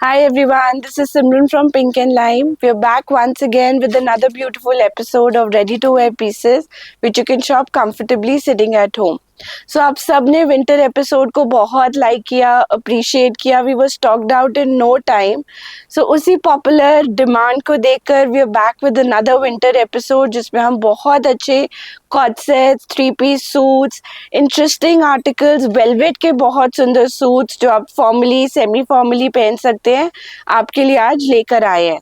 Hi everyone, this is Simran from Pink and Lime. We are back once again with another beautiful episode of ready to wear pieces which you can shop comfortably sitting at home. So आप सब ने winter episode को बहुत like किया, appreciate किया. We were stocked out in no time. So उसी popular demand को देखकर we are back with another winter episode जिसमें हम बहुत अच्छे co-ord sets, 3 piece suits, interesting articles, velvet के बहुत सुंदर सूट्स जो आप फॉर्मली सेमी फॉर्मली पहन सकते हैं, आपके लिए आज लेकर आए हैं.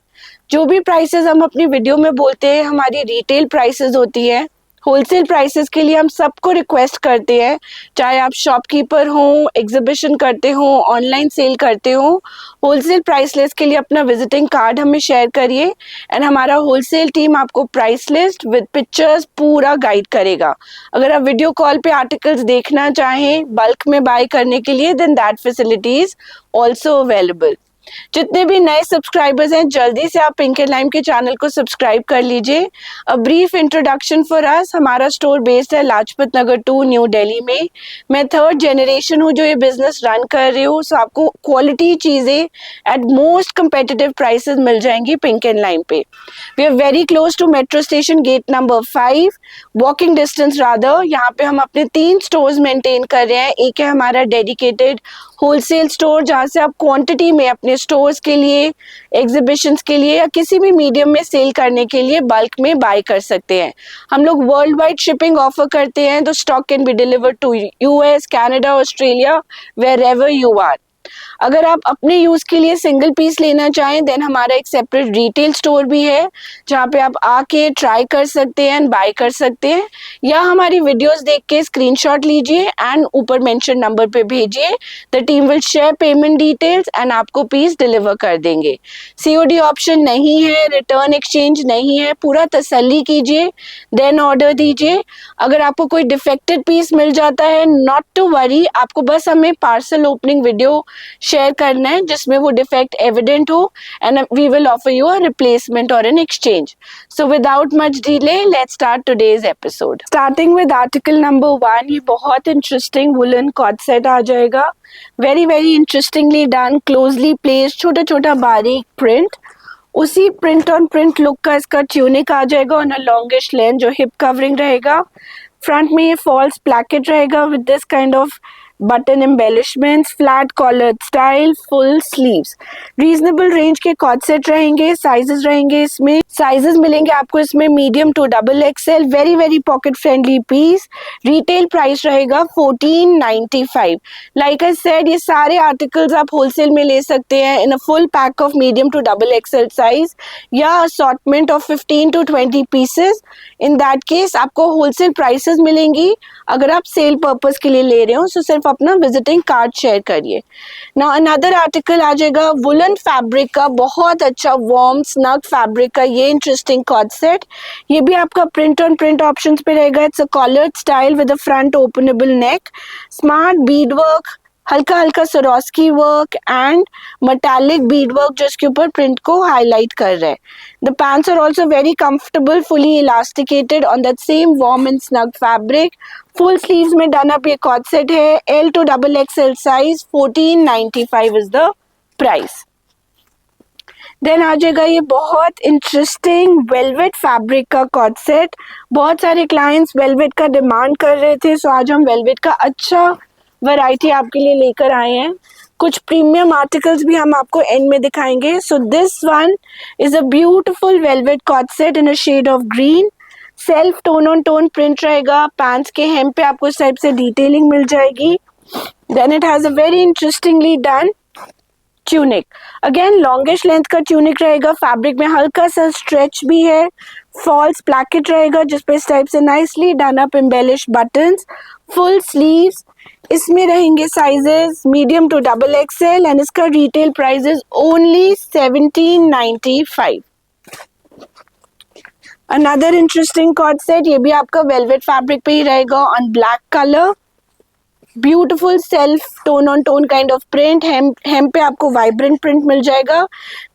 जो भी प्राइसेस हम अपनी वीडियो में बोलते हैं हमारी रिटेल प्राइसेस होती है. होलसेल प्राइसेस के लिए हम सबको रिक्वेस्ट करते हैं, चाहे आप शॉपकीपर हो, एग्जीबिशन करते हो, ऑनलाइन सेल करते हो, होलसेल प्राइस लिस्ट के लिए अपना विजिटिंग कार्ड हमें शेयर करिए एंड हमारा होलसेल टीम आपको प्राइस लिस्ट विद पिक्चर्स पूरा गाइड करेगा. अगर आप वीडियो कॉल पे आर्टिकल्स देखना चाहें बल्क में बाय करने के लिए then that facility is also available. जितने भी नए सब्सक्राइबर्स हैं जल्दी से आप पिंक एंड लाइम के चैनल को सब्सक्राइब कर लीजिए. A brief introduction for us. हमारा स्टोर बेस्ड है लाजपत नगर 2 न्यू दिल्ली में. मैं 3rd जनरेशन हूँ जो ये बिजनेस रन कर रही हूँ. सो आपको क्वालिटी चीज़ें एट मोस्ट कंपेटिटिव प्राइसेस मिल जाएंगी पिंक एंड लाइम पे. We are very close to metro station gate number 5, walking distance rather. यहाँ पे हम अपने 3 स्टोर्स मेंटेन कर रहे हैं. एक है हमारा डेडिकेटेड होलसेल स्टोर जहाँ से आप क्वांटिटी में अपने स्टोर्स के लिए, एग्जीबिशंस के लिए या किसी भी मीडियम में सेल करने के लिए बल्क में बाय कर सकते हैं. हम लोग वर्ल्ड वाइड शिपिंग ऑफर करते हैं. The stock can be delivered to US, Canada, Australia, wherever you are. अगर आप अपने यूज के लिए सिंगल पीस लेना चाहें देन हमारा एक सेपरेट रिटेल स्टोर भी है जहाँ पे आप आके ट्राई कर सकते हैं एंड बाय कर सकते हैं, या हमारी वीडियोस देख के स्क्रीनशॉट लीजिए एंड ऊपर मेंशन नंबर पे भेजिए. The team will share payment details and आपको पीस डिलीवर कर देंगे. सीओडी ऑप्शन नहीं है, रिटर्न एक्सचेंज नहीं है. पूरा तसल्ली कीजिए देन ऑर्डर दीजिए. अगर आपको कोई डिफेक्टेड पीस मिल जाता है नॉट टू वरी, आपको बस हमें पार्सल ओपनिंग वीडियो शेयर करना है जिसमें वो डिफेक्ट एविडेंट हो and we will offer you a replacement और an exchange. So without much delay let's start today's episode. Starting with article number 1. ये बहुत इंटरेस्टिंग वुलन कॉट सेट आ जाएगा. Very very interestingly done, closely placed, छोटा छोटा बारीक print. उसी print on print look का इसका ट्यूनिक आ जाएगा ऑन अ लॉन्गिश लेंथ जो हिप कवरिंग रहेगा. फ्रंट में ये फॉल्स प्लैकेट रहेगा with this kind of button embellishments, flat collared style, full sleeves. Reasonable range के कॉट सेट रहेंगे. साइजेस रहेंगे इसमें, साइजेस मिलेंगे आपको इसमें medium to XXL. Very very pocket friendly piece. Retail price रहेगा 1495. लाइक आई सेड ये सारे आर्टिकल्स आप होलसेल में ले सकते हैं in a full pack of medium to XXL size या assortment of 15 to 20 pieces. In that case आपको होलसेल प्राइसेस मिलेंगी. अगर आप सेल पर्पस के लिए ले रहे हो तो सिर्फ अपना विजिटिंग कार्ड शेयर करिए. नाउ अनदर आर्टिकल आ जाएगा वुलन फैब्रिक का, बहुत अच्छा वार्म स्नग फैब्रिक का ये इंटरेस्टिंग कॉट सेट. ये भी आपका प्रिंट ऑन प्रिंट ऑप्शंस पे रहेगा. It's a collared style with a front openable neck, smart bead work, हल्का हल्का Swarovski work and metallic bead work जो इसके ऊपर प्रिंट को हाईलाइट कर रहा है. The pants are also very comfortable, fully elasticated on that same warm and snug fabric. Full sleeves में डन अप ये कॉट सेट है. L to XXL size. 1495 is the price. Then आ जाएगा ये बहुत इंटरेस्टिंग वेलवेट फैब्रिक का cot set. बहुत सारे क्लाइंट्स वेलवेट का डिमांड कर रहे थे, सो आज हम वेलवेट का अच्छा वैरायटी आपके लिए लेकर आए हैं. कुछ प्रीमियम आर्टिकल्स भी हम आपको एंड में दिखाएंगे. So this one is a beautiful velvet co-ord set in a shade of green. Self tone on tone print रहेगा. पैंट्स के हेम पे आपको इस टाइप से डिटेलिंग मिल जाएगी. Then it has a very interestingly done tunic. Again longish length का tunic रहेगा. फैब्रिक में हल्का सा स्ट्रेच भी है. फॉल्स प्लैकेट रहेगा जिसपे इस टाइप से nicely done up embellish buttons. Full sleeves. इसमें रहेंगे sizes medium to XXL and इसका retail price is only 1795. Another interesting co-ord set, ये भी आपका वेलवेट फैब्रिक पे ही रहेगा on black colour. Beautiful self tone on tone kind of print. Hem पे आपको वाइब्रेंट प्रिंट मिल जाएगा.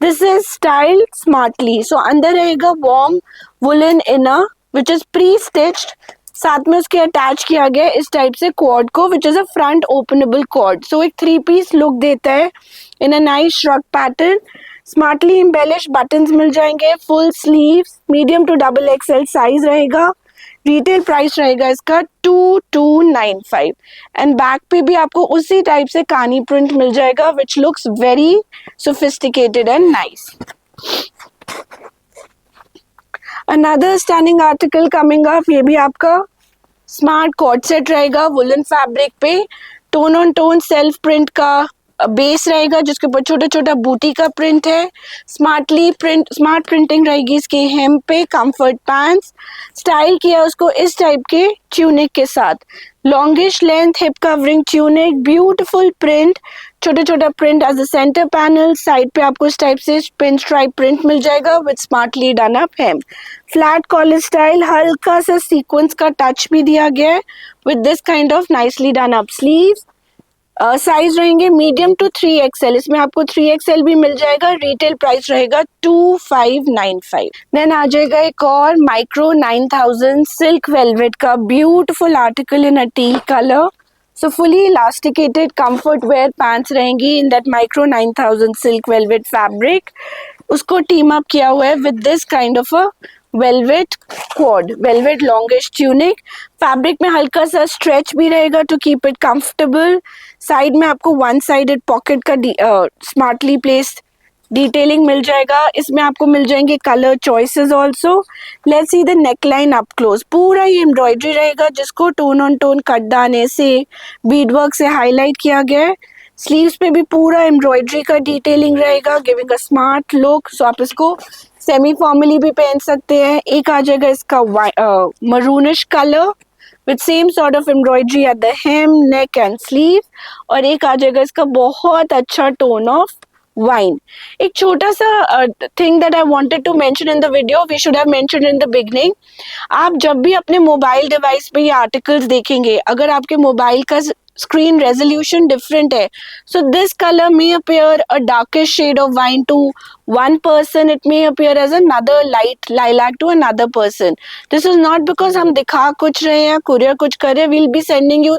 This is style smartly. So अंदर रहेगा warm woollen inner which is pre stitched. साथ में उसके अटैच किया गया है इस टाइप से कॉर्ड को, which is a front openable cord. So एक 3 पीस लुक देता है in a nice shrug pattern. Smartly embellish buttons मिल जाएंगे, full sleeves, medium to double XL size रहेगा. रिटेल प्राइस रहेगा इसका 2295. एंड बैक पे भी आपको उसी टाइप से कानी प्रिंट मिल जाएगा which looks very sophisticated and nice. Another stunning article coming up, ये भी आपका स्मार्ट कॉर्ड सेट रहेगा वुलन फैब्रिक पे. Tone on tone self print का बेस रहेगा जिसके ऊपर छोटा छोटा बूटी का प्रिंट है. स्मार्ट प्रिंटिंग रहेगी इसके हेम पे. कंफर्ट पैंट्स स्टाइल किया उसको इस टाइप के ट्यूनिक के साथ. Longish length hip covering tunic, beautiful print, छोटा छोटा print as a centre panel. Side पे आपको इस टाइप से पिन स्ट्राइप प्रिंट मिल जाएगा with smartly done up hem. Flat collar style, हल्का सा सीक्वेंस का टच भी दिया गया है with this kind of nicely done up sleeves. Size रहेंगे मीडियम टू 3XL. इसमें आपको 3XL भी मिल जाएगा. रिटेल प्राइस रहेगा 2595. देन आ जाएगा एक और माइक्रो 9000 सिल्क वेलवेट का beautiful article in a teal colour. So fully elasticated comfort wear pants रहेंगी in that micro 9000 silk velvet fabric. उसको टीम अप किया हुआ है with this kind of a velvet co-ord, velvet longish tunic. Fabric में हल्का सा stretch भी रहेगा to keep it comfortable. Side में आपको वन साइडेड पॉकेट का स्मार्टली प्लेस्ड डिटेलिंग मिल जाएगा. इसमें आपको मिल जाएंगे colour choices also. Let's see the neckline up close. पूरा ये एम्ब्रॉयडरी रहेगा जिसको टोन ऑन टोन कटदाने से बीडवर्क से हाईलाइट किया गया है. स्लीव्स पे भी पूरा एम्ब्रॉयडरी का डिटेलिंग रहेगा गिविंग अ स्मार्ट लुक. सो आप इसको सेमी फॉर्मली भी पहन सकते हैं. एक आ जाएगा इसका maroonish colour with same sort of embroidery at the hem, neck and sleeve. और एक आ जाएगा इसका बहुत अच्छा टोन ऑफ वाइन. एक छोटा सा thing that I wanted to mention in the video, we should have mentioned in the beginning. आप जब भी अपने मोबाइल डिवाइस पे ये आर्टिकल्स देखेंगे, अगर आपके मोबाइल का screen resolution different है, so this color may appear a darkest shade of wine to one person, it may appear as another light lilac to another person. This is not because हम दिखा कुछ रहे हैं, courier कुछ कर रहे हैं. We'll be sending you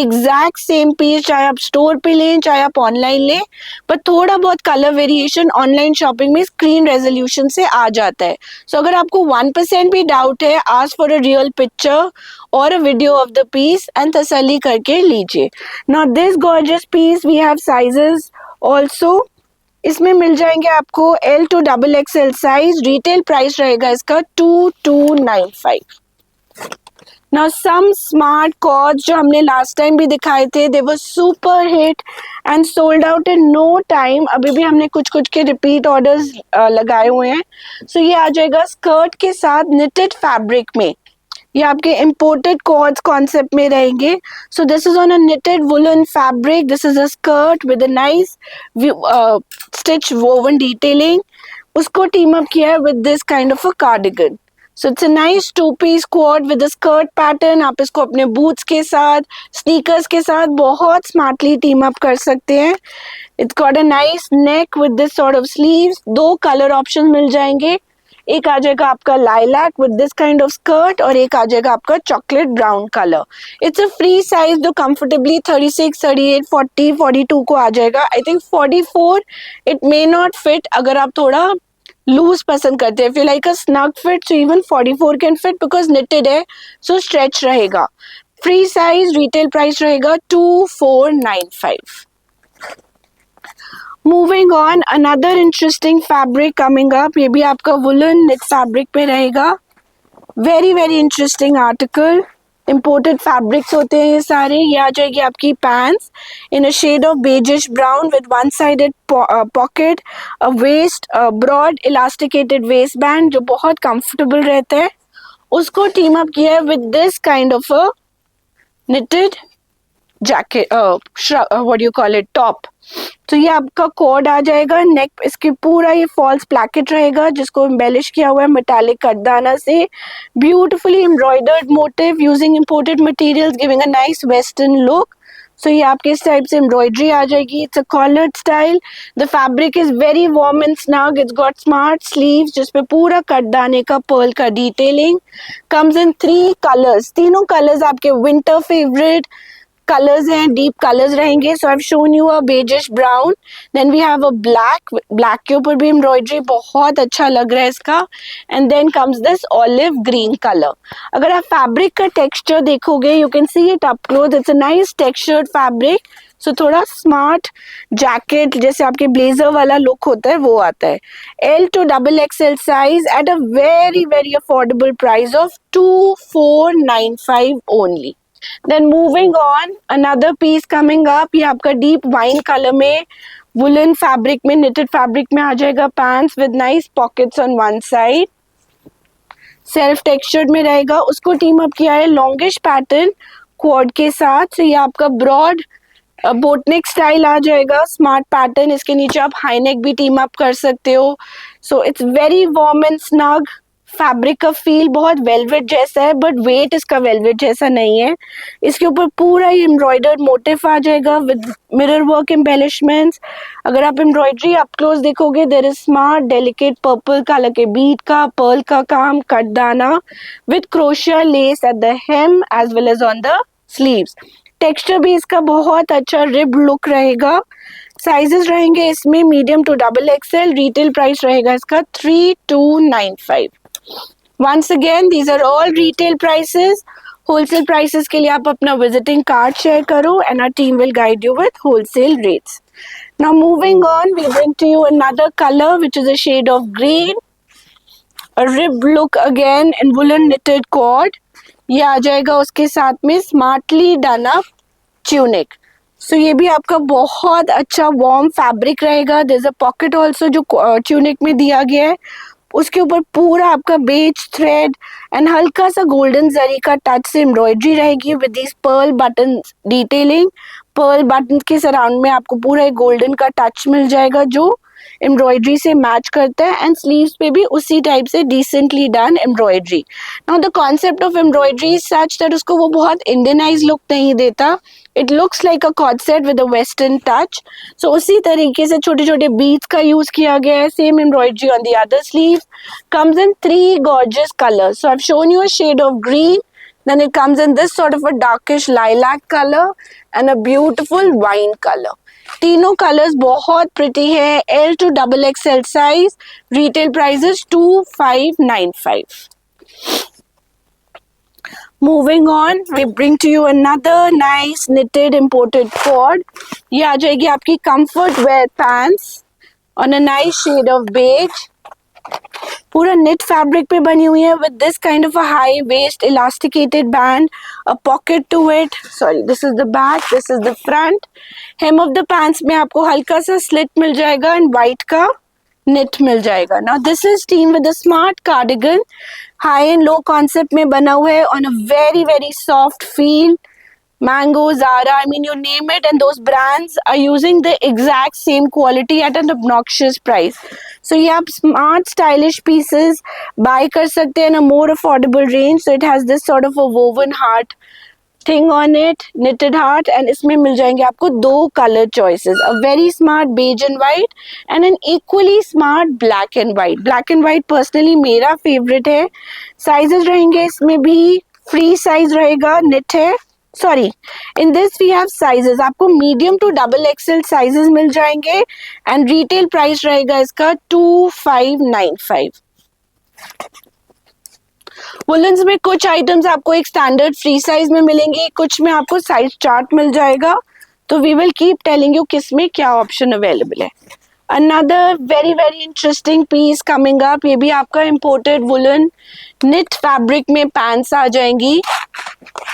exact same piece, चाहे आप स्टोर पे लें चाहे आप ऑनलाइन लें, पर थोड़ा बहुत कलर वेरिएशन ऑनलाइन शॉपिंग में स्क्रीन रेजोल्यूशन से आ जाता है. सो अगर आपको 1% भी डाउट है, ask for a real picture और a video of the piece and तसल्ली करके लीजिए. Now this gorgeous piece we have sizes also. इसमें मिल जाएंगे आपको L to XXL size. Retail price रहेगा इसका 2295. नाउ सम स्मार्ट कॉर्ड्स जो हमने लास्ट टाइम भी दिखाए थे, they were super hit and sold out in no time. अभी भी हमने कुछ कुछ के रिपीट ऑर्डर्स लगाए हुए हैं. सो ये आ जाएगा स्कर्ट के साथ निटेड फैब्रिक में. ये आपके इम्पोर्टेड कॉर्ड्स कॉन्सेप्ट में रहेंगे. सो this is on a knitted woolen fabric. This is a skirt with a nice stitch woven detailing. उसको टीम अप किया है with this kind of a cardigan. So it's a nice 2-piece quad with a skirt pattern. आप इसको अपने boots के साथ, sneakers के साथ बहुत smartly टीम अप कर सकते हैं. It's got a nice neck with this sort of sleeves. 2 color options मिल जाएंगे. एक आ जाएगा आपका lilac with this kind of skirt और एक आ जाएगा आपका chocolate brown colour. It's a free size जो कंफर्टेबली 36, 38, 40, 42 को आ जाएगा. I think 44 it may not fit अगर आप थोड़ा लूज पसंद करते हैं. If you like a snug fit so even 44 can fit because knitted है, सो स्ट्रेच रहेगा. Free size. रिटेल प्राइस रहेगा 2495. Moving on, another interesting fabric coming up. ये भी आपका वुलन निट फैब्रिक पे रहेगा. Very very interesting article. Imported fabrics होते हैं ये सारे. ये आ जाएगी आपकी pants in a shade of beigeish brown with one sided pocket, waist, broad elasticated waist band जो बहुत कंफर्टेबल रहता है. उसको टीम अप किया है with this kind of a knitted jacket, what do you call it, top. तो ये आपका कॉर्ड आ जाएगा. नेक इसके पूरा ये फॉल्स प्लैकेट रहेगा जिसको एम्बेलिश किया हुआ है मेटालिक कटदाना से. Beautifully embroidered motif using imported materials giving a nice western look. So ये आपके इस टाइप से एम्ब्रॉयडरी आ जाएगी. It's a collared style. The fabric is very warm and snug. It's got smart sleeves जिसपे पूरा कटदाने का पर्ल का डिटेलिंग. Comes in 3 colours. तीनों कलर्स आपके विंटर फेवरेट कलर्स हैं, डीप कलर्स रहेंगे. So I have shown you a beigeish brown, then we have a black. Black के ऊपर भी एम्ब्रॉयडरी बहुत अच्छा लग रहा है इसका. And then comes this olive green colour. अगर आप फैब्रिक का टेक्सचर देखोगे, you can see it up close. It's a nice textured fabric. So थोड़ा स्मार्ट जैकेट जैसे आपके ब्लेजर वाला लुक होता है वो आता है. L to XXL size at a very very affordable price of 2495 only. Then moving on, another piece coming up. ये आपका deep wine color में woolen fabric में knitted fabric में आ जाएगा. Pants with nice pockets on one side. Self textured में रहेगा. उसको टीम अप किया है लॉन्गिश पैटर्न क्वाड के साथ. तो ये आपका ब्रॉड बोटनेक स्टाइल आ जाएगा. Smart pattern. इसके नीचे आप हाई नेक भी टीम अप कर सकते हो. So it's very warm and snug. Fabric का फील बहुत वेलवेट जैसा है बट वेट इसका वेलवेट जैसा नहीं है. इसके ऊपर पूरा ही एम्ब्रॉयडर्ड मोटिफ आ जाएगा विद मिरर वर्क एम्बेलिशमेंट्स. अगर आप एम्ब्रॉयडरी अप क्लोज देखोगे, there is smart delicate purple colour के बीट का पर्ल का काम, कटदाना विद क्रोशिया lace at the hem as well as on the sleeves. Texture भी इसका बहुत अच्छा रिब लुक रहेगा. साइजेस रहेंगे इसमें medium to XXL. Retail price रहेगा इसका 3295. Once again, these are all retail prices. Wholesale prices के लिए आप अपना visiting card share करो and our team will guide you with wholesale rates. Now moving on, we bring to you another color which is a shade of green. A rib look again in woolen knitted cord. ये आ जाएगा उसके साथ में smartly done up tunic. So ये भी आपका बहुत अच्छा warm fabric रहेगा. There's a pocket also जो tunic में दिया गया है. उसके ऊपर पूरा आपका बेज थ्रेड एंड हल्का सा गोल्डन जरी का टच से एम्ब्रॉयडरी रहेगी with this pearl button detailing. Pearl button के सराउंड में आपको पूरा एक गोल्डन का टच मिल जाएगा जो एम्ब्रॉयडरी से मैच करता है. एंड स्लीव्स पे भी उसी टाइप से decently done embroidery. Now the concept of embroidery is such that उसको वो बहुत इंडियनाइज लुक नहीं देता. It looks like a cord set with a western touch. So उसी तरीके से छोटे छोटे बीड्स का यूज किया गया है. Same embroidery on the other sleeve. Comes in 3 gorgeous colors. So I've shown you a shade of green, then it comes in this sort of a darkish lilac color and a beautiful wine color. तीनों colours बहुत pretty है. L to XXL size. Retail price is 2595. Moving on, we bring to you another nice knitted imported cord. ये आ जाएगी आपकी comfort wear pants on a nice shade of beige. पूरा knit fabric पे बनी हुई है with this kind of a high waist elasticated band, a pocket to it. Sorry, this is the back, this is the front. Hem of the pants में आपको हल्का सा slit मिल जाएगा and white का knit मिल जाएगा. Now this is teamed with a smart cardigan. High and low concept में बना हुआ है on a very very soft feel. Mango, Zara, I mean you name it, and those brands are using the exact same quality at an obnoxious price. So ये आप smart stylish pieces buy कर सकते हैं in a more affordable range. So it has this sort of a woven heart thing on it, knitted heart, and इसमें मिल जाएंगे आपको 2 color choices, a very smart beige and white and an equally smart black and white. Black and white personally मेरा favorite है. Sizes रहेंगे इसमें भी free size रहेगा, knit है. Sorry, in this we have sizes. आपको मीडियम टू XXL साइजेस मिल जाएंगे एंड रिटेल प्राइस रहेगा इसका 2595. वुलन्स में कुछ आइटम्स आपको एक स्टैंडर्ड फ्री साइज में मिलेंगे, कुछ में आपको साइज चार्ट मिल जाएगा. तो we will keep telling you किस में क्या ऑप्शन अवेलेबल है. Another very very interesting piece coming up. ये भी आपका इम्पोर्टेड वुलन निट फैब्रिक में पैंट्स आ जाएंगी.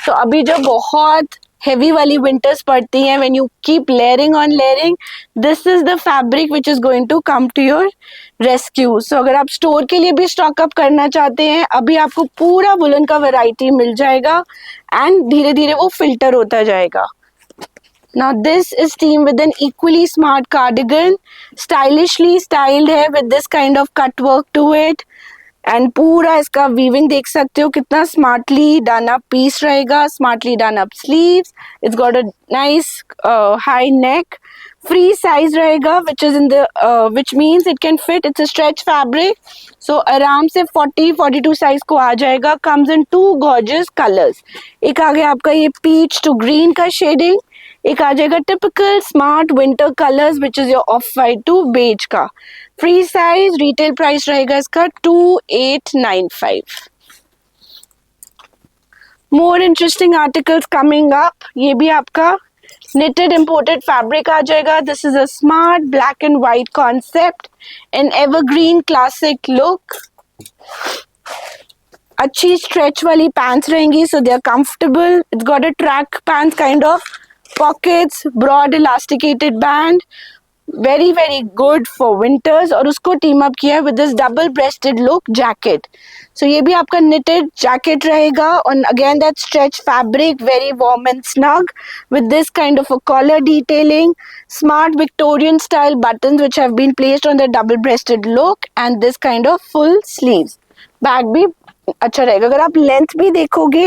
तो अभी जो बहुत हेवी वाली विंटर्स पड़ती हैं, when you keep layering on layering, this is the fabric which is going to come to your rescue. So अगर आप स्टोर के लिए भी स्टॉक अप करना चाहते हैं, अभी आपको पूरा वुलन का वैरायटी मिल जाएगा एंड धीरे धीरे वो फिल्टर होता जाएगा. Now this is teamed with an equally smart cardigan, stylishly styled है with this kind of cut work to it. And पूरा इसका वीविंग देख सकते हो कितना स्मार्टली डन अप पीस रहेगा, smartly done up sleeves, it's got a nice high neck, free size रहेगा which is in the which means it can fit, it's a stretch fabric, so आराम से 40-42 size को आ जाएगा। Comes in two gorgeous colours, एक आ गया आपका ये पीच टू ग्रीन का शेडिंग, एक आ जाएगा typical smart winter colours which is your off white to beige का। फ्री साइज, रिटेल प्राइस रहेगा इसका 2895। More interesting articles coming up, ये भी आपका knitted imported fabric आ जाएगा। This is a smart black and white concept, an evergreen classic look, अच्छी stretch वाली पैंट्स रहेंगी, so they are comfortable, it's got a track pants kind of, pockets, broad elasticated band, very very good for winters, और उसको team up किया है with this double breasted look jacket. So ये भी आपका knitted jacket रहेगा, और again that stretch fabric, very warm and snug with this kind of a collar detailing, smart Victorian style buttons which have been placed on the double breasted look, and this kind of full sleeves. Bag भी अच्छा रहेगा। अगर आप length भी देखोगे,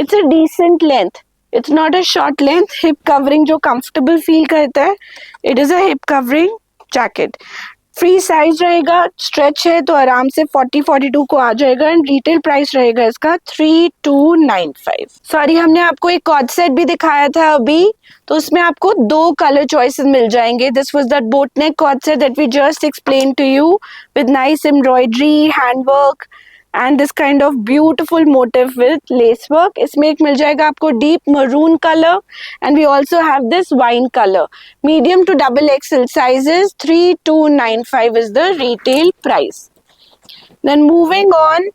it's a decent length, it's not a short length, hip covering जो comfortable feel करता है, it is a hip covering jacket. Free size रहेगा, स्ट्रेच है तो आराम से 40-42 को आ जाएगा, एंड रिटेल प्राइस रहेगा इसका 3295। सॉरी, हमने आपको एक कॉर्ड सेट भी दिखाया था अभी, तो उसमें आपको 2 कलर चॉइसेस मिल जाएंगे। This was that boat neck cord set that we just explain to you with nice embroidery, handwork and this kind of beautiful motif with lace work. इसमें एक मिल जाएगा आपको deep maroon color, and we also have this wine color. Medium to double XL sizes, 3295 is the retail price. Then moving on,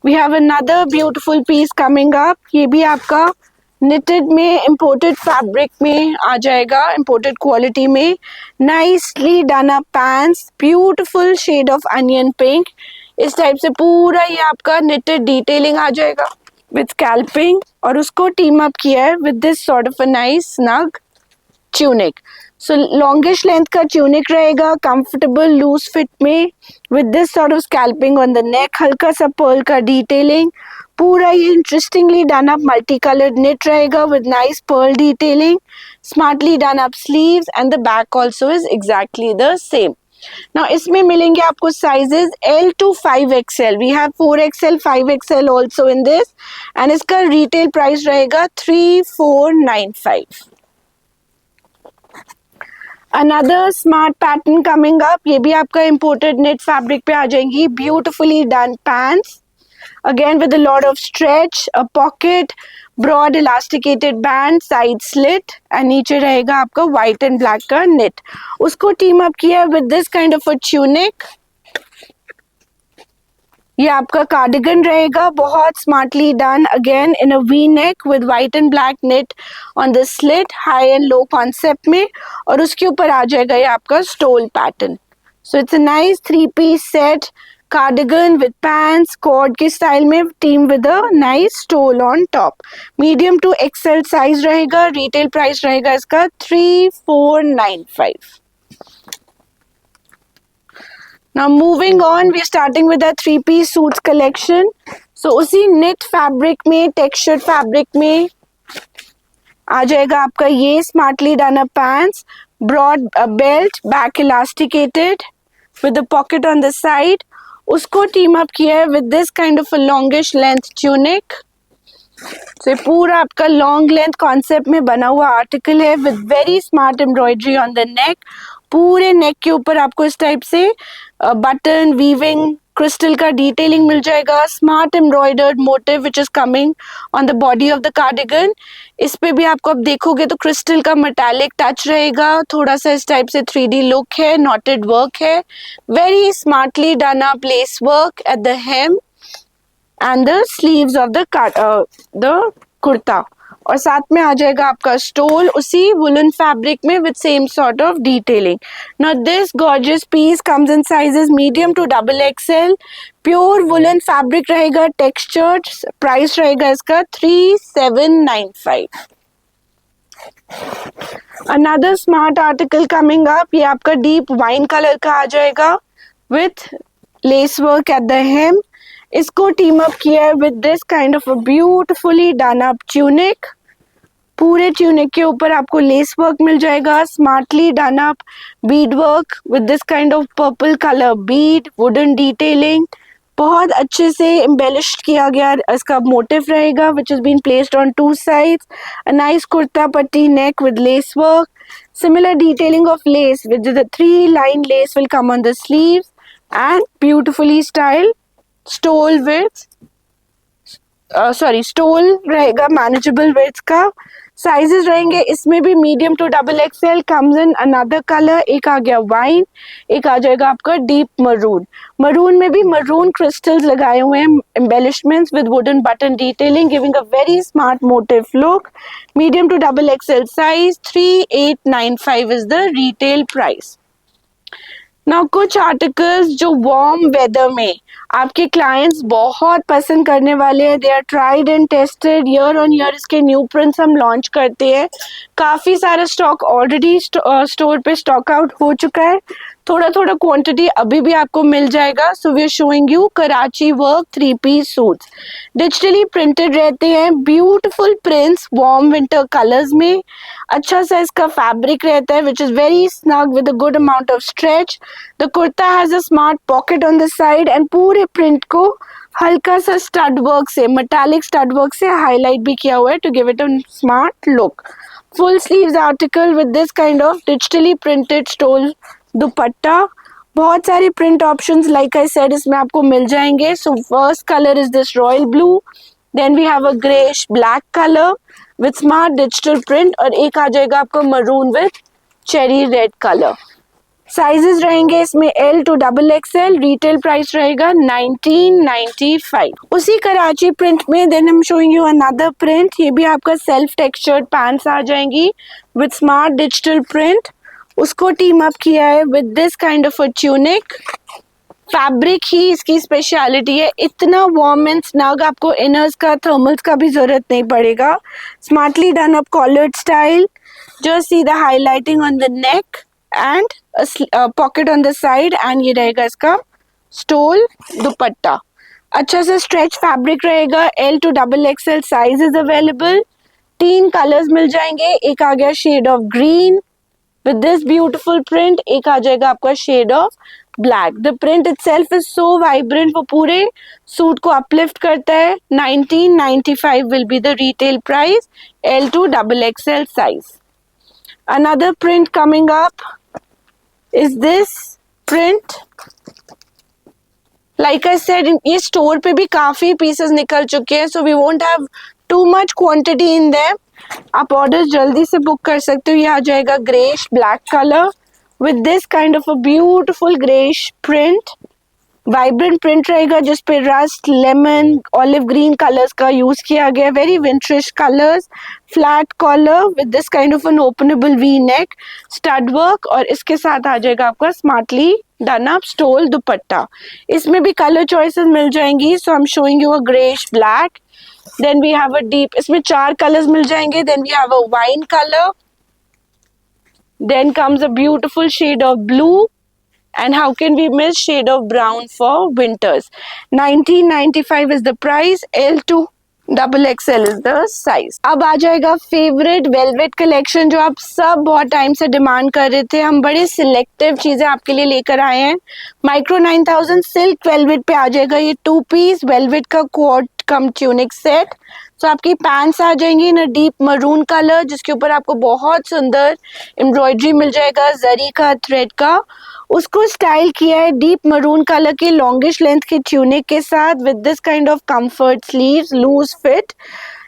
we have another beautiful piece coming up. ये भी आपका knitted में, imported fabric में आ जाएगा, imported quality में, nicely done up pants, beautiful shade of onion pink. इस type से पूरा ये आपका knitted detailing आ जाएगा with scalping, और उसको टीम अप किया है with this sort of a nice snug tunic. So longish length का tunic रहेगा, comfortable loose fit में, with this sort of scalping on the neck, हल्का सा pearl का detailing, पूरा ये interestingly done up multicolored knit रहेगा with nice pearl detailing, smartly done up sleeves, and the back also is exactly the same. Now इसमें मिलेंगे आपको sizes L to 5XL. We have 4XL, 5XL also in this, and इसका retail price रहेगा 3495. Another smart pattern coming up, ये भी आपका imported knit fabric पे आ जाएंगी, beautifully done pants, again with a lot of stretch, a pocket, broad elasticated band, side slit, and नीचे रहेगा आपका white and black का knit. उसको team up किया with this kind of a tunic. ये आपका कार्डिगन रहेगा, बहुत smartly done, again in a V neck with white and black net on the slit, high and low concept में, और उसके ऊपर आ जाएगा ये आपका stole pattern. So it's a nice 3-piece set, cardigan with pants, cord के style में, team with a nice stole on top. Medium to XL size रहेगा, रिटेल प्राइस रहेगा इसका 3495। Now moving on, we are starting with our 3-piece suits collection. So उसी knit fabric में, textured fabric में आ जाएगा आपका ये smartly done up pants, broad belt, back elasticated with a pocket on the side. उसको team up किया है with this kind of a longish length tunic. So ये पूरा आपका long length concept में बना हुआ article है with very smart embroidery on the neck. पूरे नेक के ऊपर आपको इस टाइप से बटन, वीविंग, क्रिस्टल का डिटेलिंग मिल जाएगा, smart embroidered motive which is coming on the body of the cardigan. इस पे भी आपको अब देखोगे तो क्रिस्टल का मेटालिक टच रहेगा, थोड़ा सा इस टाइप से 3D लुक है, नॉटेड वर्क है, very smartly done up lace work at the hem and the sleeves of the kurta, और साथ में आ जाएगा आपका स्टोल उसी वुलन फैब्रिक में with same sort of detailing. Now this gorgeous piece comes in sizes medium to double XL, pure woollen fabric रहेगा, textured, price रहेगा इसका 3795। Another smart article coming up, ये आपका डीप वाइन कलर का आ जाएगा with lace work at the hem. इसको team up किया है with this kind of a beautifully done up tunic. पूरे ट्यूनिक के ऊपर आपको लेस वर्क मिल जाएगा, smartly done up bead work with this kind of purple colour bead, wooden detailing, बहुत अच्छे से एम्बेलिश्ड किया गया इसका मोटिव रहेगा which is been placed on two sides. A nice kurta पट्टी neck with lace work, similar detailing of lace with the 3-line lace will come on the sleeves and beautifully styled stole with stole रहेगा manageable width का. Sizes रहेंगे इसमें भी medium to double XL, comes in another colour. एक आ गया wine, एक आ जाएगा आपका डीप मरून. मरून में भी मरून क्रिस्टल्स लगाए हुए हैं, embellishments with wooden button detailing, giving a very smart motive look. Medium to double XL size, 3895 is the retail price. Now कुछ आर्टिकल्स जो वार्म वेदर में आपके क्लाइंट्स बहुत पसंद करने वाले हैं. They are tried and tested, year on year इसके न्यू प्रिंट्स हम लॉन्च करते हैं. काफ़ी सारा स्टॉक ऑलरेडी स्टोर पे स्टॉक आउट हो चुका है, थोड़ा थोड़ा क्वांटिटी अभी भी आपको मिल जाएगा. So we are showing you Karachi work 3-piece suits. Digitally printed रहते हैं, beautiful prints warm winter colours में. अच्छा सा इसका फैब्रिक रहता है which is very snug with a good amount of stretch. The kurta has a smart pocket on the side and पूरे print को हल्का सा स्टड वर्क से, मेटालिक स्टड वर्क से हाईलाइट भी किया हुआ है to give it a smart look. Full sleeves article with this kind of digitally printed stole dupatta. बहुत सारे print options like I said इसमें आपको मिल जाएंगे. So first colour is this royal blue, then we have a greyish black colour with smart digital print, और एक आ जाएगा आपको maroon with cherry red colour. Sizes रहेंगे इसमें L to double XL. Retail price रहेगा 1995. उसी कराची प्रिंट में then I am showing you another print. ये भी आपका सेल्फ टेक्सचर्ड पैंट्स आ जाएंगी विथ स्मार्ट डिजिटल प्रिंट. उसको टीम अप किया है with this kind of a tunic. Fabric ही इसकी स्पेशलिटी है, इतना वार्म एंड स्नग, आपको इनर्स का थर्मल्स का भी जरूरत नहीं पड़ेगा. Smartly done up collared style. Just see the highlighting on the neck and pocket on the side, and ये रहेगा इसका स्टोल दुपट्टा. अच्छा सा स्ट्रेच फैब्रिक रहेगा. L to double XL size is available. 3 colours मिल जाएंगे. एक आ गया shade of green with this beautiful print, एक आ जाएगा आपका shade of black. The print itself is so vibrant, वो पूरे सूट को अपलिफ्ट करता है. 1995 will be the retail price, L to double XL size. Another print coming up is this print. Like I said, ये store पे भी काफी pieces निकल चुके हैं, so we won't have too much quantity in them. आप order जल्दी से बुक कर सकते हो. ये आ जाएगा greyish black colour with this kind of a beautiful greyish print. Vibrant print रहेगा जिसपे rust, lemon, olive green colours का यूज किया गया. Very winterish colours. Flat collar with this kind of an openable V neck, stud work, और इसके साथ आ जाएगा आपका smartly done up stole dupatta. इसमें भी कलर चॉइसेस मिल जाएंगी. सो आई am showing you a greyish black. Then we have a deep, इसमें 4 कलर्स मिल जाएंगे. Then we have a wine color. Then comes a beautiful shade of blue. And how can we miss shade of brown for winters? 1995 is the price. L to double XL is the size. अब आ जाएगा favourite velvet collection जो आप सब बहुत time से demand कर रहे थे. हम बड़े सिलेक्टिव चीजें आपके लिए लेकर आए हैं. माइक्रो 9000 सिल्क वेलवेट पे आ जाएगा ये 2-piece वेलवेट का कोट कम ट्यूनिक सेट. तो आपकी पैंट्स आ जाएंगी इन डीप मरून कलर जिसके ऊपर आपको बहुत सुंदर एम्ब्रॉयडरी मिल जाएगा जरी का, थ्रेड का. उसको स्टाइल किया है डीप मरून कलर के लॉन्गिश लेंथ के ट्यूनिक के साथ with this kind of comfort sleeves, loose fit.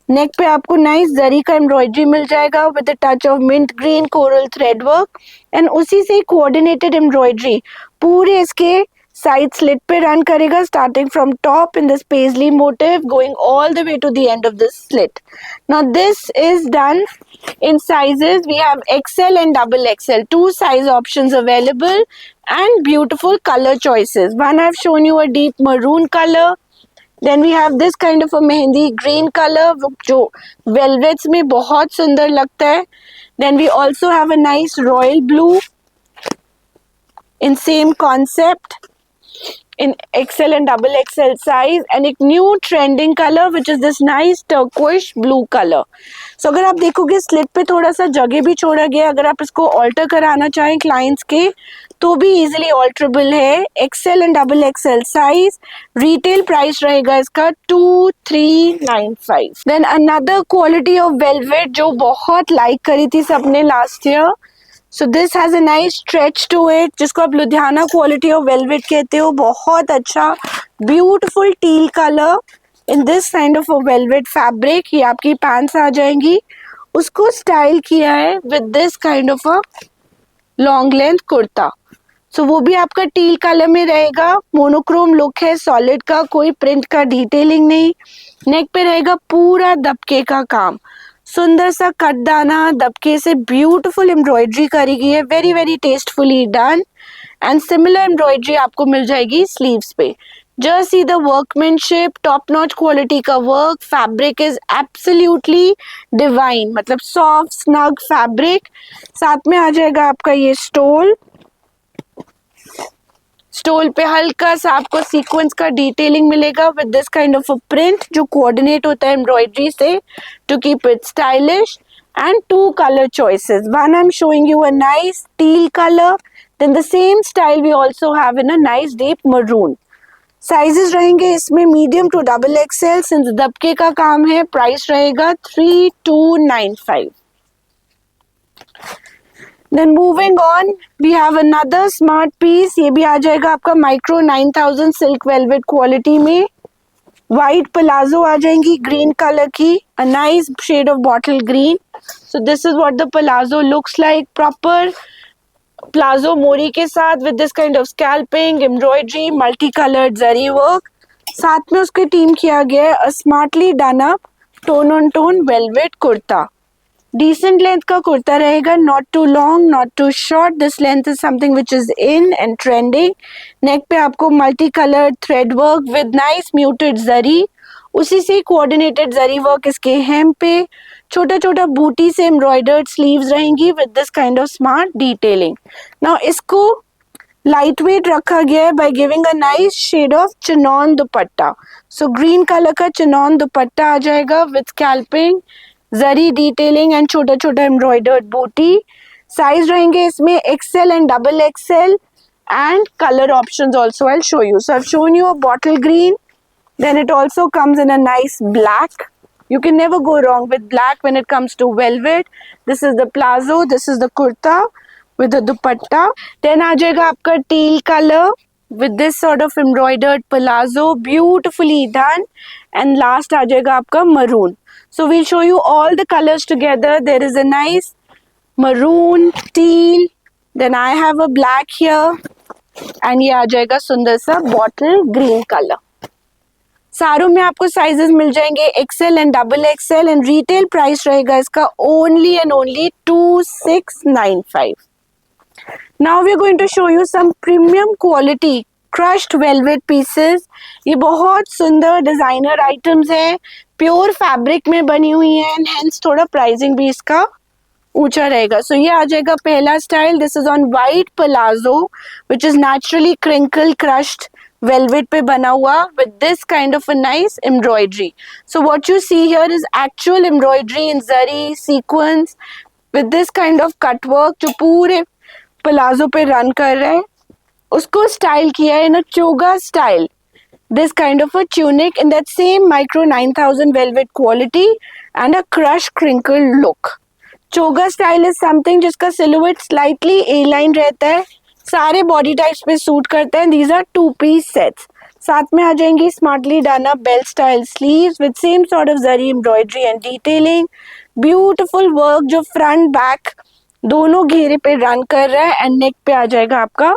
Neck पे आपको नाइस जरी का एम्ब्रॉयडरी मिल जाएगा with a touch of mint green coral thread work and उसी से कोऑर्डिनेटेड एम्ब्रॉयडरी पूरे इसके साइड स्लिट पे रन करेगा starting from top in this paisley motif going all the way to the end of this slit. Now this is done in sizes. We have XL and double XL, 2 size options available and beautiful color choices. One I've shown you a deep maroon color, then we have this kind of a mehendi green color जो velvets में बहुत सुंदर लगता है. Then we also have a nice royal blue in same concept. in XL and double XL size, and एक new trending color which is this nice turquoise blue color. So अगर आप देखोगे स्लिट पे थोड़ा सा जगह भी छोड़ा गया, अगर आप इसको ऑल्टर कराना चाहें क्लाइंट्स के तो भी इजीली ऑल्टरेबल है. XL and double XL size, retail price रहेगा इसका 2395. Then another quality of velvet जो बहुत लाइक करी थी सबने last year. So this has a nice stretch to it, जिसको आप लुधियाना क्वालिटी ऑफ वेलवेट कहते हो. बहुत अच्छा beautiful teal colour in this kind of a velvet fabric. ये आपकी पैंट्स आ जाएंगी. उसको स्टाइल किया है with this kind of a long length kurta. So वो भी आपका टील कलर में रहेगा. मोनोक्रोम लुक है सॉलिड का, कोई प्रिंट का डिटेलिंग नहीं. नेक पे रहेगा पूरा दबके का काम, सुंदर सा कटदाना दबके से ब्यूटीफुल एम्ब्रॉयडरी करी गई है, very very tastefully done. And similar embroidery आपको मिल जाएगी स्लीव्स पे. Just see the workmanship, top notch quality का work. Fabric is absolutely divine, मतलब सॉफ्ट स्नग फैब्रिक. साथ में आ जाएगा आपका ये स्टोल. स्टोल पे हल्का सा आपको सीक्वेंस का डिटेलिंग मिलेगा with this kind of a print जो कोऑर्डिनेट होता है एम्ब्रॉयडरी से to keep it stylish. And two colour choices. One I am showing you a nice teal colour, then the same style we also have in a nice deep maroon. Sizes रहेंगे इसमें medium to double XL. Since दबके का काम है, price रहेगा 3295. Then moving on, we have another smart piece. ये भी आ जाएगा आपका माइक्रो 9000 सिल्क वेलवेट क्वालिटी में. वाइट प्लाजो आ जाएंगी ग्रीन कलर की, a nice shade of bottle green. So this is what the palazzo looks like. Proper palazzo मोरी के साथ with this kind of scalloping, embroidery, multi coloured zari work. साथ में उसके टीम किया गया है a smartly done up tone on tone velvet kurta. Decent length का कुर्ता रहेगा, not too long not too short. This length is something which is in and trending. Neck पे आपको multi coloured thread work with nice muted zari, उसी से coordinated जरी work इसके हेम पे. छोटा छोटा बूटी से एम्ब्रॉयडर्ड स्लीव्स रहेंगी with this kind of smart detailing. Now इसको लाइट वेट रखा गया है by giving a nice shade of chiffon dupatta. So green colour का चिनॉन दुपट्टा आ जाएगा with scalloping, zari detailing and छोटा छोटा एम्ब्रॉयडर्ड बूटी. साइज रहेंगे इसमें XL and double XL and color options also I'll show you. So I've shown you a bottle green, then it also comes in a nice black. You can never go wrong with black when it comes to velvet. This is the plazo, this is the kurta with the dupatta. Then आ जाएगा आपका teal color with this sort of embroidered palazzo, beautifully done. And last आ जाएगा आपका maroon. So we'll show you all the colors together. There is a nice maroon, teal, then I have a black here, and ये आ जाएगा सुंदर सा bottle green colour. सारों में आपको साइजेस मिल जाएंगे XL and double XL. And retail price रहेगा इसका only and only 2695. Now we are going to show you some premium quality crushed velvet pieces. ये बहुत सुंदर डिजाइनर आइटम्स हैं, प्योर फैब्रिक में बनी हुई हैं, एंड हेंस थोड़ा प्राइसिंग भी इसका ऊंचा रहेगा. सो ये आ जाएगा पहला style. This is on white palazzo which is naturally crinkle crushed velvet पे बना हुआ with this kind of a nice embroidery. So what you see here is actual embroidery in zari sequence with this kind of cut work जो पूरे palazzo पे run कर रहे हैं. उसको स्टाइल किया है in a चोगा style, this kind of a tunic in that same micro 9000 velvet quality and a crush crinkle look. चोगा स्टाइल इज समथिंग जिसका सिलुएट स्लाइटली ए लाइन रहता है, सारे बॉडी टाइप्स पे सूट करते हैं. These are 2 piece sets. साथ में आ जाएंगी smartly done up belt style sleeves with same sort of zari embroidery and detailing. Beautiful work जो फ्रंट बैक दोनों घेरे पे रन कर रहा है. एंड नेक पे आ जाएगा आपका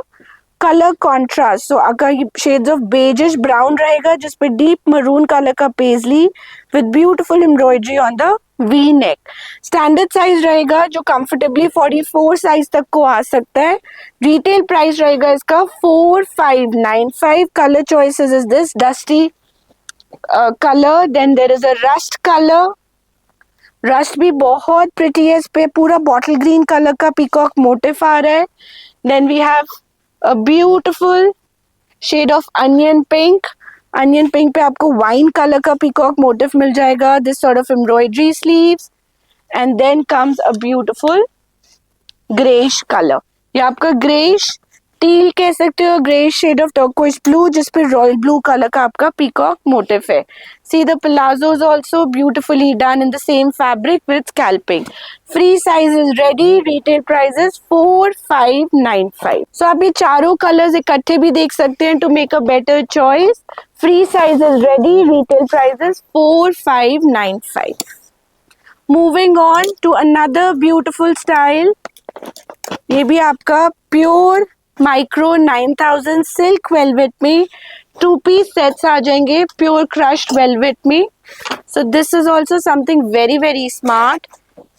कलर कॉन्ट्रास्ट. सो अगर शेड्स ऑफ बेजिश ब्राउन रहेगा जिसपे डीप मरून कलर का paisley with beautiful embroidery on the V neck. Standard size रहेगा जो कंफर्टेबली 44 साइज तक को आ सकता है. रिटेल प्राइस रहेगा इसका 4595. Colour choices is this dusty colour, then there is a rust colour. Rust भी बहुत प्रिटी है, इस पे पूरा बॉटल ग्रीन कलर का पीकॉक मोटिफ आ रहा है. Then we have a beautiful shade of onion pink. Onion pink पे आपको वाइन कलर का पीकॉक मोटिव मिल जाएगा, this sort of embroidery sleeves, and then comes a beautiful greyish colour. ये आपका ग्रेइश टील कह सकते हो, greyish shade of turquoise blue जिसपे रॉयल ब्लू कलर का आपका पीकॉक मोटिव है। See the palazzos also beautifully done in the same fabric with scalloping. Free size is ready, retail price is 4595। सो आप ये चारों कलर्स इकट्ठे भी देख सकते हैं to make a better choice. Free size is ready, retail price is 4595। Moving on to another beautiful style. ये भी आपका प्योर माइक्रो 9000 सिल्क वेलवेट में 2 पीस सेट्स आ जाएंगे, प्योर क्रश्ड वेलवेट में। So this is also something very very smart.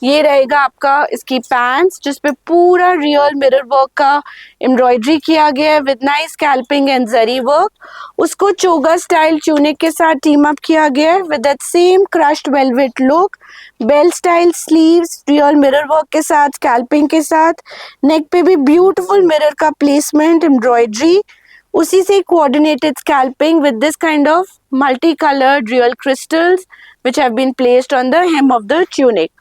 ये रहेगा आपका इसकी पैंट्स जिसपे पूरा रियल मिरर वर्क का एम्ब्रॉयडरी किया गया है with nice scalloping and zari work. उसको चोगा स्टाइल ट्यूनिक के साथ टीम अप किया गया है with that same crushed velvet look. Bell style sleeves real mirror work के साथ, स्कैल्पिंग के साथ, नेक पे भी ब्यूटीफुल मिरर का प्लेसमेंट एम्ब्रॉयडरी, उसी से coordinated scalloping with this kind of multicolored real crystals which have been placed on the hem of the tunic।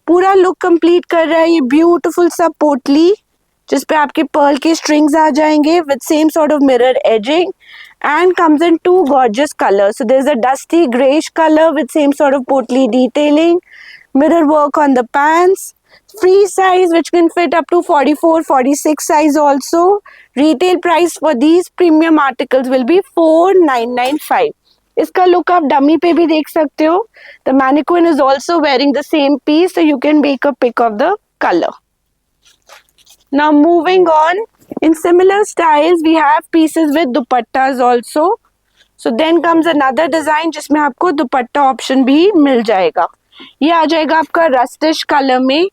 पूरा लुक कंप्लीट कर रहा है ये ब्यूटीफुल सा पोटली जिसपे आपके पर्ल के स्ट्रिंग्स आ जाएंगे with same sort of mirror ageing and comes in 2 gorgeous colors। So there's a dusty grayish color with same sort of potli detailing, mirror work on the pants, free size which can fit up to 44-46 size also। Retail price for these premium articles will be 4995। इसका look आप dummy पे भी देख सकते हो। The mannequin is also wearing the same piece, so you can make a pick of the color। Now moving on, in similar styles we have pieces with dupattas also। So then comes another design जिसमें आपको दुपट्टा option भी मिल जाएगा। ये आ जाएगा आपका रस्टिश colour में,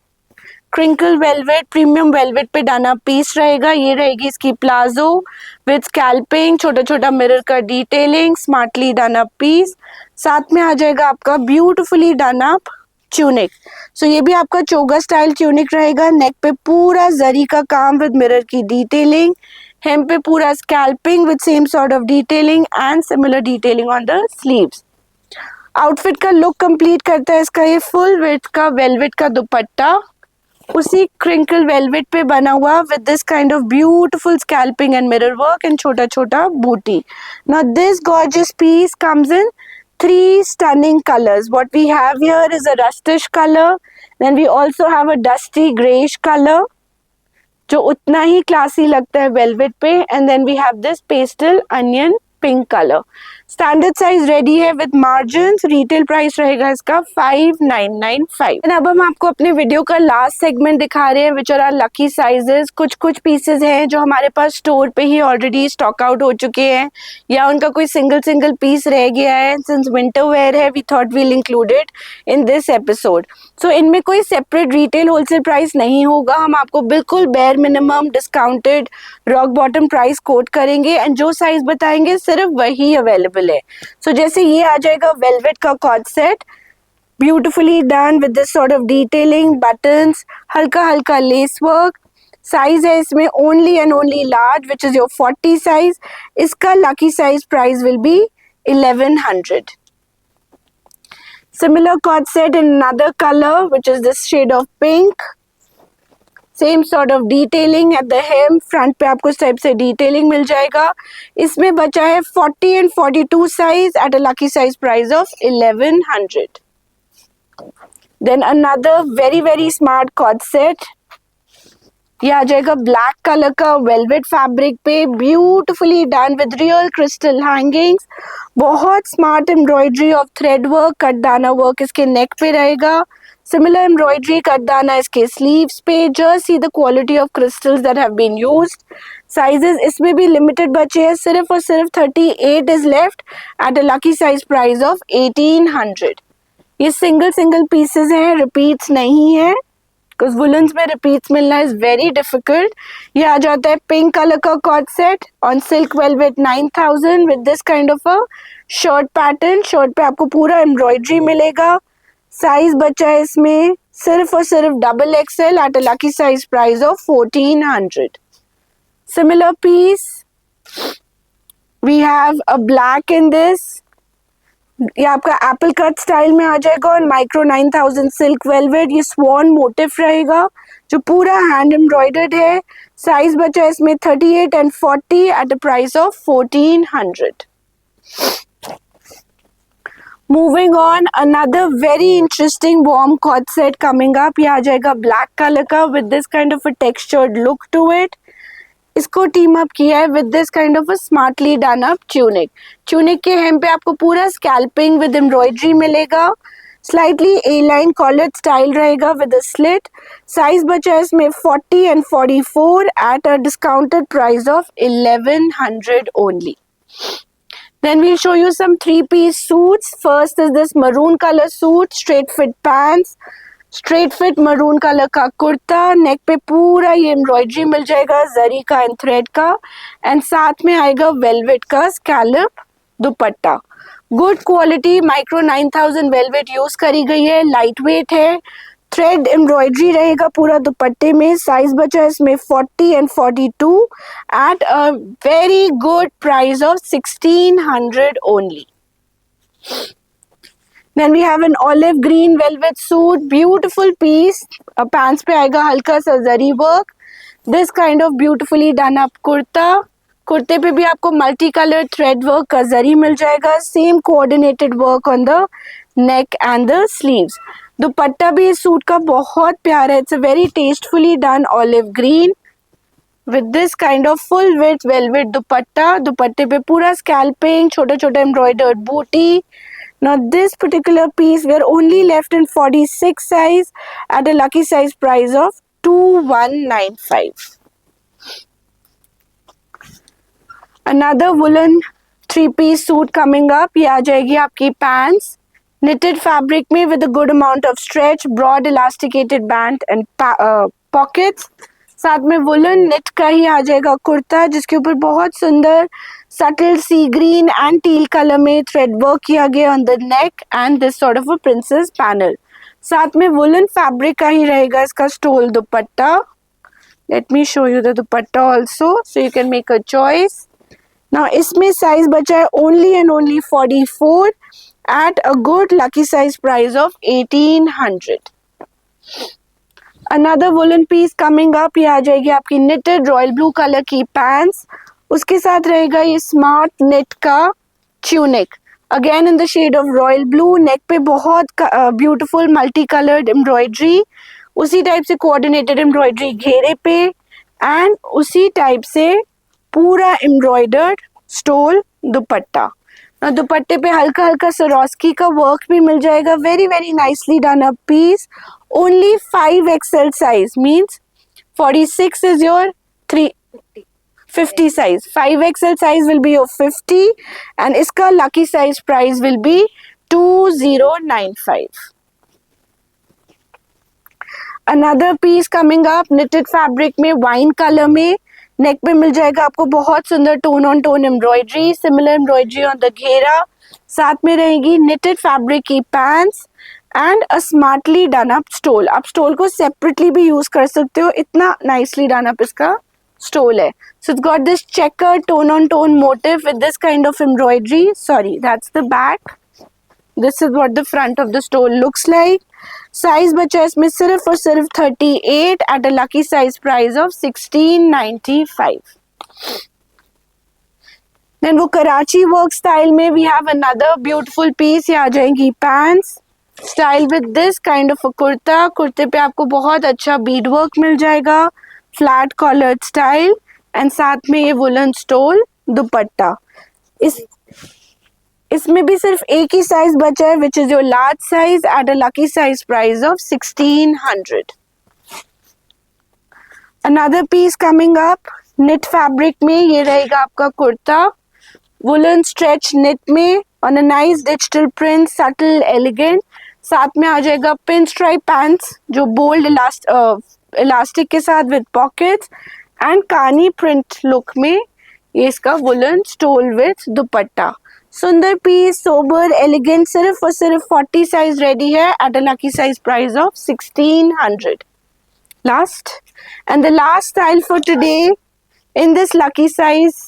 क्रिंकल वेलवेट, प्रीमियम वेलवेट पे डाना पीस रहेगा। ये रहेगी इसकी प्लाजो विद स्कैल्पिंग, छोटा छोटा मिरर का डिटेलिंग, स्मार्टली डाना पीस। साथ में आ जाएगा आपका ब्यूटीफुली डन अप ट्यूनिक। सो ये भी आपका चोगा स्टाइल ट्यूनिक रहेगा। नेक पे पूरा जरी का काम विद मिरर की डिटेलिंग, हेम पे पूरा scalloping with same sort of detailing and similar detailing on the sleeves. Outfit का लुक कंप्लीट करता है इसका ये फुल विड्थ का वेलवेट का दुपट्टा, उसी क्रिंकल वेलवेट पे बना हुआ with this kind of beautiful scalloping and mirror work and छोटा छोटा बूटी। Now this gorgeous piece comes in 3 stunning colors। What we have here is a rustish color, then we also have a dusty grayish color जो उतना ही classy लगता है velvet पे, and then we have this pastel onion pink colour. Standard size ready है with margins. Retail price रहेगा इसका 5995। अब हम आपको अपने वीडियो का लास्ट सेगमेंट दिखा रहे हैं विच आर लकी साइजेस। कुछ कुछ पीसेज हैं जो हमारे पास स्टोर पे ही ऑलरेडी स्टॉक आउट हो चुके हैं या उनका कोई सिंगल पीस रह गया है। सिंस विंटर वेयर है we thought we'll include it in this episode. So इनमें कोई सेपरेट रिटेल होलसेल प्राइस नहीं होगा, हम आपको बिल्कुल bare minimum discounted rock bottom price quote करेंगे एंड जो साइज बताएंगे सिर्फ वही अवेलेबल है। सो जैसे ये आ जाएगा वेलवेट का cord set, beautifully done with this sort of detailing, buttons, हल्का हल्का लेस वर्क। साइज है इसमें only and only large which is your 40 size. इसका lucky size price will be 1100। Similar cord set in another color which is this shade of pink, same sort of detailing at the hem, front पे आपको इस type से detailing मिल जाएगा। इसमें बचा है 40 and 42 size at a lucky size price of 1100। Then another very very smart cord set, ये आ जाएगा ब्लैक कलर का वेलवेट फैब्रिक पे, beautifully done with real crystal hangings, बहुत smart embroidery of thread work, कटदाना वर्क इसके neck पे रहेगा, सिमिलर एम्ब्रॉयडरी कटदाना इसके स्लीव्स पे। Just see the quality of crystals that have been used. Sizes इसमें भी लिमिटेड बचे हैं, सिर्फ और सिर्फ 38 is left at a lucky size price of 1800। ये सिंगल पीसेस हैं, रिपीट्स नहीं है बिकॉज वुलन्स में रिपीट्स मिलना इज वेरी डिफिकल्ट। ये आ जाता है पिंक कलर का cord set on silk velvet 9000 with this kind of a shirt pattern. Shirt पे आपको पूरा एम्ब्रॉयडरी मिलेगा। साइज बचा है इसमें सिर्फ और सिर्फ XXL at a lucky size price of 1400। Similar piece We have a black in this. ये आपका एप्पल कट स्टाइल में आ जाएगा और माइक्रो 9000 सिल्क वेलवेट, ये स्वॉन मोटिफ रहेगा जो पूरा हैंड एम्ब्रॉयडर्ड है। साइज बचा है इसमें 38 and 40 at a price of 1400। Moving on, another very interesting warm cord set coming up. ये आ जाएगा ब्लैक कलर का with this kind of a textured look to it. इसको टीम अप किया है with this kind of a smartly done up tunic. Tunic के hem पे आपको पूरा स्कैल्पिंग विद एम्ब्रॉयडरी मिलेगा। Slightly A line collar style रहेगा विद अ स्लिट। साइज बचा है इसमें 40 and 44 at a discounted price of 1100 only. Then we'll show you some three-piece suits. First is this maroon color suit, straight fit pants, straight fit maroon color का कुर्ता, नेक पे पूरा ये embroidery मिल जाएगा जरी का एंड थ्रेड का, एंड साथ में आएगा वेलवेट का स्कैलप दुपट्टा। Good quality micro 9000 velvet use करी गई है, लाइट वेट है, थ्रेड एम्ब्रॉयडरी रहेगा पूरा दुपट्टे में। साइज बचा है इसमें 40 and 42 at a very good price of 1600 only. Then we have an olive green velvet suit, beautiful piece. Pants पे आएगा हल्का सा zari work, this kind of beautifully done up kurta. कुर्ते पे भी आपको मल्टी कलर थ्रेड वर्क का जरी मिल जाएगा, same coordinated work on the neck and the sleeves. दुपट्टा भी इस सूट का बहुत प्यारा है, it's a very tastefully done olive green with this kind of full with velvet दुपट्टा। दुपट्टे पे पूरा स्कैल्पिंग, छोटा छोटा एम्ब्रॉयडर्ड बूटी। Now this particular piece we are only left in 46 size at a lucky size price of 2195. Another woolen 3-piece suit coming up. ये आ जाएगी आपकी pants, knitted fabric में with a good amount of stretch, broad elasticated band and pockets. साथ में woollen net का ही आ जाएगा कुर्ता, जिसके ऊपर बहुत सुंदर सटल सी ग्रीन एंड टील कलर में थ्रेड वर्क किया गया on the neck and this sort of a princess panel. साथ में वुलन फैब्रिक का ही रहेगा इसका stole dupatta. Let me show you the dupatta also so you can make a choice. Now इसमें साइज बचा है only and only 44 at a good lucky size price of 1800। Another woollen piece coming up, ये आ जाएगी आपकी निटेड रॉयल ब्लू कलर की pants, उसके साथ रहेगा ये स्मार्ट नेट का tunic again in the shade of royal blue. Neck पे बहुत ब्यूटीफुल मल्टी कलर्ड एम्ब्रॉयडरी, उसी टाइप से कोऑर्डिनेटेड एम्ब्रॉयडरी घेरे पे एंड उसी टाइप से पूरा एम्ब्रॉयडर्ड स्टोल दुपट्टा। दुपट्टे पे हल्का हल्का सरोस्की का वर्क भी मिल जाएगा, very very nicely done up piece. Only 5XL size means 46 is your 50 size. 5XL size will be your 50 and इसका lucky size price will be 2095. Another piece coming up, knitted fabric में wine color में, नेक पे मिल जाएगा आपको बहुत सुंदर tone on tone embroidery, similar embroidery on the घेरा। साथ में रहेगी knitted fabric की pants and a smartly done up stole. आप स्टोल को सेपरेटली भी यूज कर सकते हो, इतना नाइसली डन अप इसका स्टोल है। So it's got this checker tone on tone motif with this kind of embroidery. Sorry, that's the back, this is what the front of the stole looks like. Size बचा है इसमें सिर्फ और सिर्फ 38 at a lucky size price of 1695। Then वो Karachi work style में we have another beautiful piece, ये आ जाएंगी pants style with this kind of a kurta. कुर्ते पे आपको बहुत अच्छा बीड वर्क मिल जाएगा, फ्लैट कॉलर्ड स्टाइल एंड साथ में ये वुलन स्टोल दुपट्टा। इसमें भी सिर्फ एक ही साइज बचा है which is your large size at a lucky size price of 1600। Another piece coming up knit fabric में, ये रहेगा आपका कुर्ता वुलन स्ट्रेच निट में on a nice digital print, subtle elegant. साथ में आ जाएगा पिन स्ट्राइप पैंट्स जो बोल्ड इलास्टिक के साथ with pockets and Kani print look में ये इसका वुलन स्टोल विद दुपट्टा। सुंदर पीस, सोबर एलिगेंट, सिर्फ और सिर्फ 40 साइज रेडी है eight a lucky size price of 1600। Last and the last style for today in this lucky size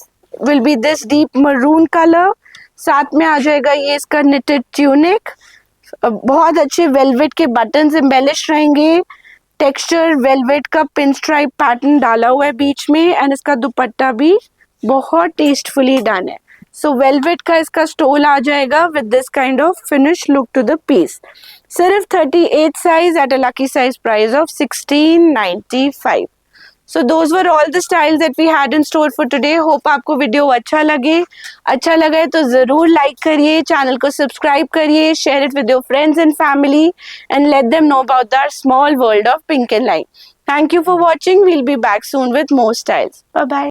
will be this deep maroon colour. साथ में आ जाएगा ये इसका निटेड ट्यूनिक, बहुत अच्छे वेलवेट के बटन्स एम्बेलिश रहेंगे, टेक्सचर वेलवेट का पिन स्ट्राइप पैटर्न डाला हुआ है बीच में, एंड इसका दुपट्टा भी बहुत टेस्टफुली डन है। सो वेलवेट का इसका स्टोल आ जाएगा with this kind of finish look to the piece. सिर्फ 38 size at a lucky size price of 1695। So those were all the styles that we had in store for today. Hope आपको video अच्छा लगे तो जरूर like करिए, channel को subscribe करिए, share it with your friends and family, and let them know about our small world of pink and lime. Thank you for watching. We'll be back soon with more styles. Bye bye.